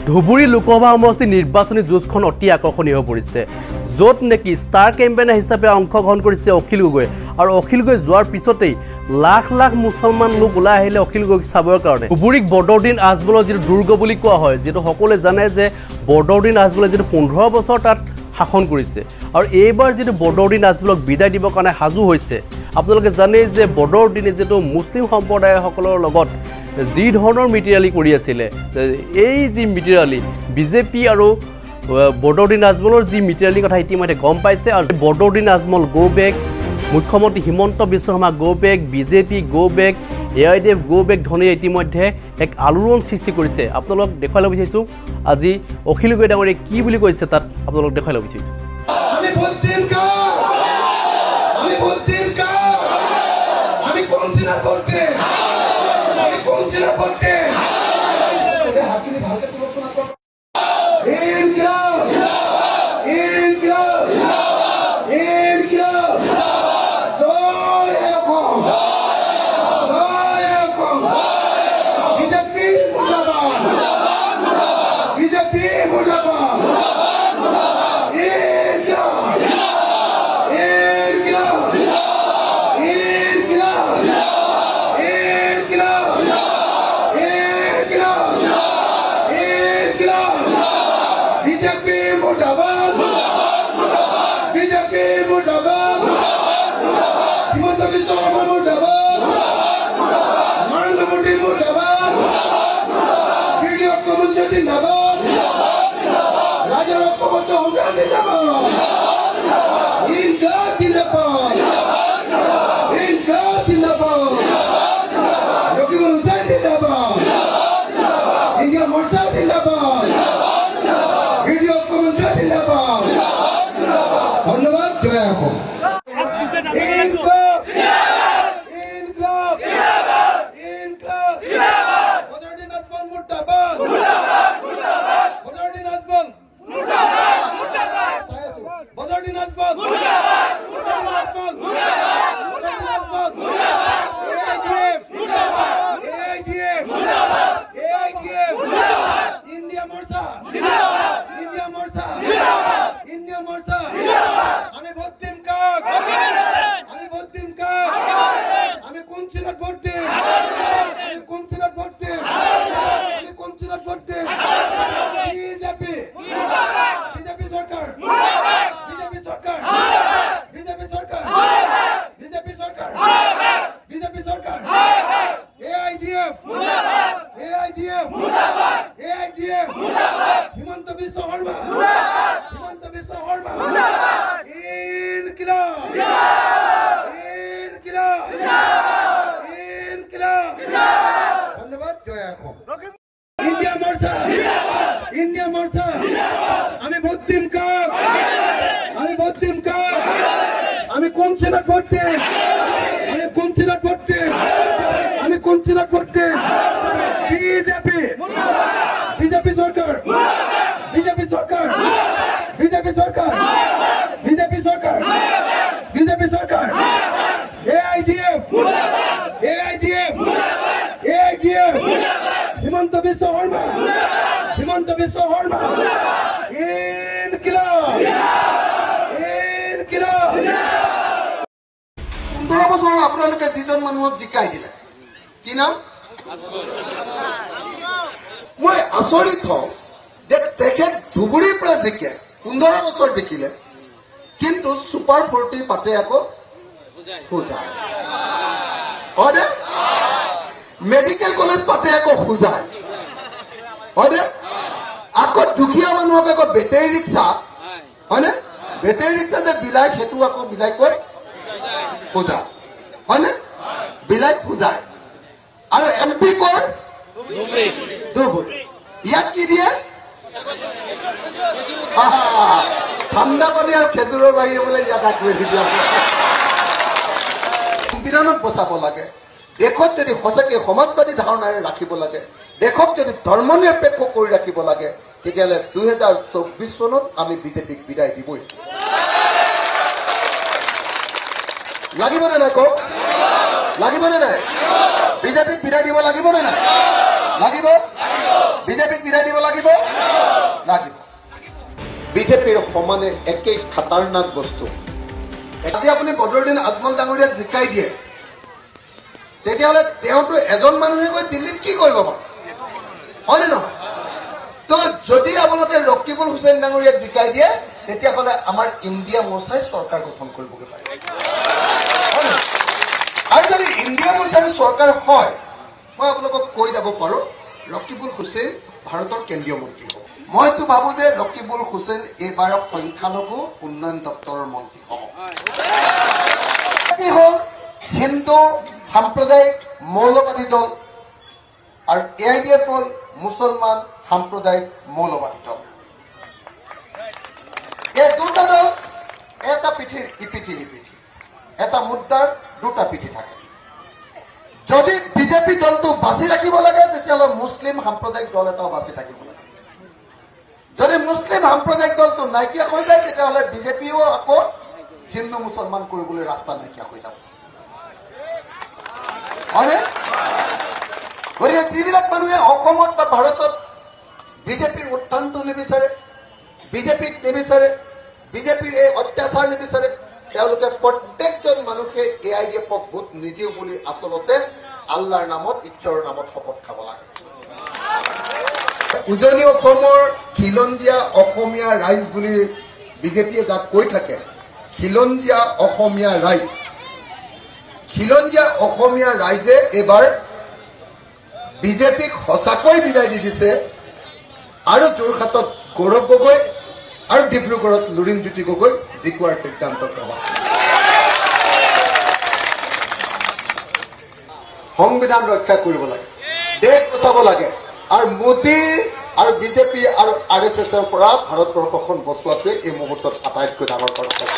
ধুবুৰী লোকসভা সমষ্টি নিৰ্বাচনী যুঁজখন অতি আকৰ্ষণীয় হৈ পৰিছে য'ত নেকি ষ্টাৰ কেম্পেইনাৰ হিচাপে অংশগ্ৰহণ কৰিছে অখিল গগৈ আৰু অখিল গগৈ যোৱাৰ পিছতেই লাখ লাখ মুছলমান লোক ওলাই আহিলে অখিল গগৈক চাবৰ কাৰণে ধুবুৰীক বদৰুদ্দিন আজমলৰ যিটো দুৰ্গ বুলি কোৱা হয় যেটো সকলোৱে জানে যে বদৰুদ্দিন আজমলে যেটো 15 বছৰ তাত শাসন কৰিছে আৰু এইবাৰ যেটো বদৰুদ্দিন আজমলক বিদায় দিবৰ কাৰণে সাজু হৈছে আপোনালোকে জানে যে বদৰুদ্দিনে যেটো মুছলিম সম্প্ৰদায়সকলৰ লগত যি ধৰণৰ মিটিৰালি কৰি আছিলে এই যি মিটিৰালি বিজেপি আৰু বদৰুদ্দিন আজমলৰ যি মিটিৰালি কথা ইতিমধ্যে গম পাইছে আৰু বদৰুদ্দিন আজমল গো বেক মুখ্যমন্ত্ৰী Himanta Biswa Sarma go back BJP go back AIDF go back ধৰণে ইতিমধ্যে এক আলোড়ন সৃষ্টি কৰিছে আপোনালোক দেখাই ল'ব বিচাৰিছোঁ আজি অখিল গগৈ ডাঙৰীয়ে কি বুলি কৈছে তাত আপোনালোক দেখাই ল'ব বিচাৰিছোঁ আমি ভোট দিম কা আমি ভোট দিম কা আমি কোন জিলা করতে আমি কোন জিলা করতে এটা হাকিনি ভালকে তুলনা কর ইনকিলাব ইনকিলাব ইনকিলাব বিজেপি মুর্দাবাদ বিজেপি মুর্দাবাদ बीजेपी मुर्दाबाद बीजेपी मुर्दाबाद हिमंत बिश्व शर्मा मुर्दाबाद नरेंद्र मोदी मुर्दाबाद वीडियो कमेंट जिंदाबाद राजा रक्षामंत्री होगा जिंदाबाद इनका जिंदाबाद इनका जिंदाबाद रकीबुल हुसैन जिंदाबाद इंडिया मोर्चा जिंदाबाद वीडियो कमेंट जिंदाबाद धन्यवाद जय हो इनकलाब इनकलाब इनकलाब बदरुद्दीन आजमल मुर्दाबाद मुर्दाबाद बदरुद्दीन आजमल मुर्दाबाद मुर्दाबाद बदरुद्दीन आजमल मुर्दाबाद मुर्दाबाद एआईडीएफ मुर्दाबाद एआईडीएफ मुर्दाबाद एआईडीएफ मुर्दाबाद इंडिया मोर्चा जिंदाबाद इंडिया मोर्चा जिंदाबाद इंडिया मोर्चा जिंदाबाद আমি ভোট দিম কাক আমি ভোট দিম কাক আমি কোন চিলাত ভোট দিম আমি কোন চিলাত ভোট দিম আমি কোন চিলাত ভোট দিম বিজেপি মুর্দাবাদ বিজেপি সরকার মুর্দাবাদ বিজেপি সরকার মুর্দাবাদ বিজেপি সরকার মুর্দাবাদ বিজেপি সরকার মুর্দাবাদ বিজেপি সরকার মুর্দাবাদ AIDF মুর্দাবাদ AIDF মুর্দাবাদ AIDF মুর্দাবাদ Himanta Biswa Sarma মুর্দাবাদ Himanta Biswa Sarma মুর্দাবাদ ইনকিলাব ইনকিলাব ইনকিলাব ধন্যবাদ জয় हो इंडिया मोर्चा जिंदाबाद इंडिया मोर्चा जिंदाबाद আমি ভোট দিম কাক আমি ভোট দিম কাক আমি কোন চিলাত ভোট দিম আমি কোন চিলাত ভোট দিম আমি কোন চিলাত ভোট দিম বিজেপি মুর্দাবাদ বিজেপি সরকার মুর্দাবাদ বিজেপি সরকার মুর্দাবাদ বিজেপি সরকার মুর্দাবাদ বিজেপি সরকার মুর্দাবাদ বিজেপি সরকার মুর্দাবাদ AIDF মুর্দাবাদ AIDF মুর্দাবাদ AIDF মুর্দাবাদ Himanta Biswa Sarma মুর্দাবাদ Himanta Biswa Sarma মুর্দাবাদ ইনকিলাব ইনকিলাব 15 বছৰ আপোনালোকে যিজন মানুহক জিকাই দিলে কি নাম মই আচৰিত হওঁ যে তেখেত ধুবুৰীৰ পৰা জিকে 15 বছৰ জিকিলে কিন্তু সুপাৰ 40 পাতে আকৌ খুজায় হয় দে মেডিকেল কলেজ পাতে আকৌ খুজায় হয় দে আকৌ দুখীয়া মানুহক আকৌ বেটেৰী ৰিক্সা হয়নে বেটেৰী ৰিক্সা যে বিলাই সেইটো আকৌ বিলাই কৈ খুজায় হয়নে বিলাই খুজায় আৰু এমপি কৰ ধুবুৰী ইয়াত কি দিয়ে ঠাণ্ডা পানী আৰু খেজুৰৰ বাহিৰে বোলে ইয়াত আঁকি দিয়া সংবিধানক বচাব লাগে দেশত যদি সঁচাকৈ সমাজবাদী ধাৰণাৰে ৰাখিব লাগে দেশক যদি ধৰ্ম নিৰপেক্ষ কৰি ৰাখিব লাগে তেতিয়াহ'লে 2024 চনত আমি বিজেপিক বিদায় দিবই লাগিবনে নাই কওক লাগিবনে নাই বিজেপিক বিদায় দিব লাগিবনে নাই লাগিব বিজেপিক বিদায় দিব লাগিব লাগিব বিজেপিৰ সমানে একেই খাতাৰনাক বস্তু আজি আপুনি বদৰুদ্দিন আজমল ডাঙৰীয়াক জিকাই দিয়ে তেতিয়াহ'লে তেওঁতো এজন মানুহে গৈ দিল্লীত কি কৰিব বাৰু হয়নে নহয় তো যদি আপোনালোকে ৰকিবুল হুছেইন ডাঙৰীয়াক জিকাই দিয়ে তেতিয়াহ'লে আমাৰ ইণ্ডিয়া মৰ্চাই চৰকাৰ গঠন কৰিবগৈ পাৰে আৰু যদি ইণ্ডিয়া মৰ্চাৰ চৰকাৰ হয় মই আপোনালোকক কৈ যাব পাৰোঁ ৰকিবুল হুছেইন ভাৰতৰ কেন্দ্ৰীয় মন্ত্ৰী হ'ব মইতো ভাবো যে ৰকিবুল হুছেইন এইবাৰ সংখ্যালঘু উন্নয়ন দপ্তৰৰ মন্ত্ৰী হ'ব হ'ল হিন্দু সাম্প্ৰদায়িক মৌলবাদী দল আৰু AIDF হ'ল মুছলমান সাম্প্ৰদায়িক মৌলবাদী দল এই দুটা দল এটা পিঠিৰ ইপিঠি সিপিঠি এটা মুদ্ৰাৰ দুটা পিঠি থাকে যদি বিজেপি দলটো বাছি ৰাখিব লাগে তেতিয়াহ'লে মুছলিম সাম্প্ৰদায়িক দল এটাও বাছি থাকিব লাগে যদি মুছলিম সাম্প্ৰদায়িক দলটো নাইকিয়া হৈ যায় তেতিয়াহ'লে বিজেপিও আকৌ হিন্দু মুছলমান কৰিবলৈ ৰাস্তা নাইকিয়া হৈ যাব হয়নে গতিকে যিবিলাক মানুহে অসমত বা ভাৰতত বিজেপিৰ উত্থানটো নিবিচাৰে বিজেপিক নিবিচাৰে বিজেপিৰ এই অত্যাচাৰ নিবিচাৰে তেওঁলোকে প্ৰত্যেকজন মানুহে AIDFক ভোট নিদিওঁ বুলি আচলতে আল্লাহৰ নামত ঈশ্বৰৰ নামত শপত খাব লাগে উজনি অসমৰ খিলঞ্জীয়া অসমীয়া ৰাইজ বুলি বিজেপিয়ে যাক কৈ থাকে খিলঞ্জীয়া অসমীয়া ৰাইজ খিলঞ্জীয়া অসমীয়া ৰাইজে এইবাৰ বিজেপিক সঁচাকৈ বিদায় দি দিছে আৰু যোৰহাটত গৌৰৱ গগৈ আৰু ডিব্ৰুগড়ত লুৰিণজ্যোতি গগৈ জিকোৱাৰ সিদ্ধান্ত গ্ৰহণ সংবিধান ৰক্ষা কৰিব লাগে দেশ বচাব লাগে আৰু মোদী আৰু বিজেপি আৰু RSSৰ পৰা ভাৰতবৰ্ষখন বচোৱাটোৱে এই মুহূৰ্তত আটাইতকৈ ডাঙৰ কৰ্তব্য